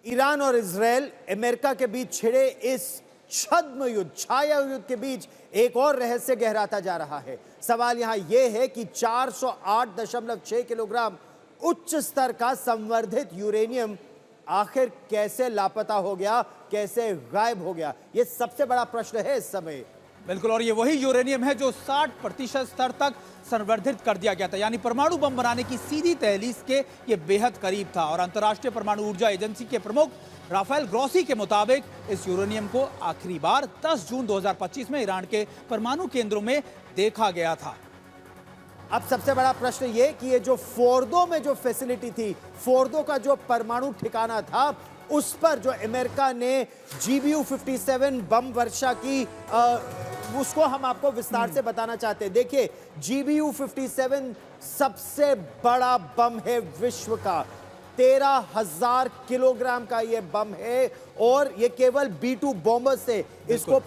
Iran और Israel America के बीच छिड़े इस छद्म युद्ध, छाया युद्ध के बीच एक और रहस्य गहराता जा रहा है। सवाल यहां यह है कि 408.6 किलोग्राम उच्च स्तर का संवर्धित यूरेनियम आखिर कैसे लापता हो गया, कैसे गायब हो गया? यह सबसे बड़ा प्रश्न है इस समय। बिल्कुल, और ये वही यूरेनियम है जो 60% स्तर तक संवर्धित कर दिया गया था, यानी परमाणु बम बनाने की सीधी दहलीज के ये बेहद करीब था। और अंतर्राष्ट्रीय परमाणु ऊर्जा एजेंसी के प्रमुख राफेल ग्रोसी के मुताबिक इस यूरेनियम को आखिरी बार 10 जून 2025 में ईरान के परमाणु केंद्रों में देखा गया था। अब सबसे बड़ा प्रश्न ये कि ये जो फोर्दो में जो फैसिलिटी थी, फोर्दो का जो परमाणु ठिकाना था, उस पर जो अमेरिका ने GBU-57 बम वर्षा की, उसको हम आपको विस्तार से बताना चाहते हैं। देखिए, GBU-57 सबसे बड़ा बम है विश्व का। 13,000 किलोग्राम का यह बम है और यह केवल B-2 बॉम्बर से इसको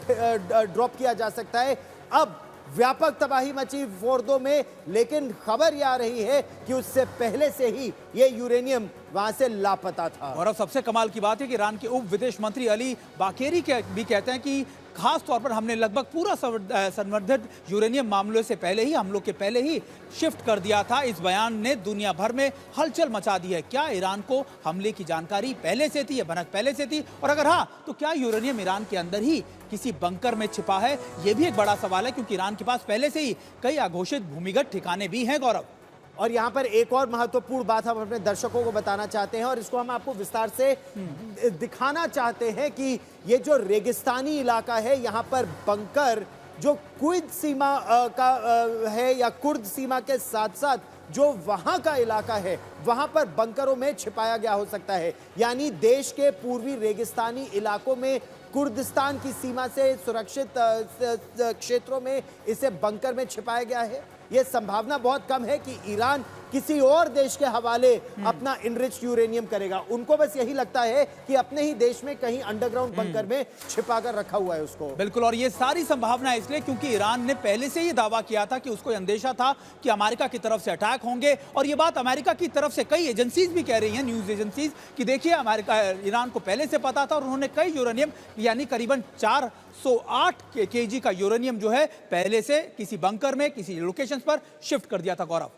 ड्रॉप किया जा सकता है। अब व्यापक तबाही मची फोर्दो में, लेकिन खबर यह आ रही है कि उससे पहले से ही यह यूरेनियम वहां से लापता था। और अब सबसे कमाल की बात है कि ईरान के उप विदेश मंत्री अली बाकेरी भी कहते हैं कि खास तौर पर हमने लगभग पूरा संवर्धित यूरेनियम मामलों से पहले ही, हमलों के पहले ही शिफ्ट कर दिया था। इस बयान ने दुनिया भर में हलचल मचा दी है। क्या ईरान को हमले की जानकारी पहले से थी, या भनक पहले से थी? और अगर हाँ, तो क्या यूरेनियम ईरान के अंदर ही किसी बंकर में छिपा है? यह भी एक बड़ा सवाल है, क्योंकि ईरान के पास पहले से ही कई अघोषित भूमिगत ठिकाने भी हैं। गौरव, और यहां पर एक और महत्वपूर्ण बात हम अपने दर्शकों को बताना चाहते हैं और इसको हम आपको विस्तार से दिखाना चाहते हैं कि ये जो रेगिस्तानी इलाका है, यहां पर बंकर जो कुर्द सीमा का है, या कुर्द सीमा के साथ साथ जो वहां का इलाका है, वहां पर बंकरों में छिपाया गया हो सकता है। यानी देश के पूर्वी रेगिस्तानी इलाकों में, कुर्दिस्तान की सीमा से सुरक्षित क्षेत्रों में इसे बंकर में छिपाया गया है। यह संभावना बहुत कम है कि ईरान किसी और देश के हवाले अपना इनरिच्ड यूरेनियम करेगा। उनको बस यही लगता है कि अपने ही देश में कहीं अंडरग्राउंड बंकर में छिपाकर रखा हुआ है उसको। बिल्कुल, और ये सारी संभावना इसलिए क्योंकि ईरान ने पहले से ये दावा किया था कि उसको अंदेशा था कि अमेरिका की तरफ से अटैक होंगे। और ये बात अमेरिका की तरफ से कई एजेंसीज भी कह रही हैं, न्यूज एजेंसीज, कि देखिए अमेरिका, ईरान को पहले से पता था और उन्होंने कई यूरेनियम, यानी करीबन 408 kg का यूरेनियम जो है पहले से किसी बंकर में, किसी लोकेशन पर शिफ्ट कर दिया था। गौरव,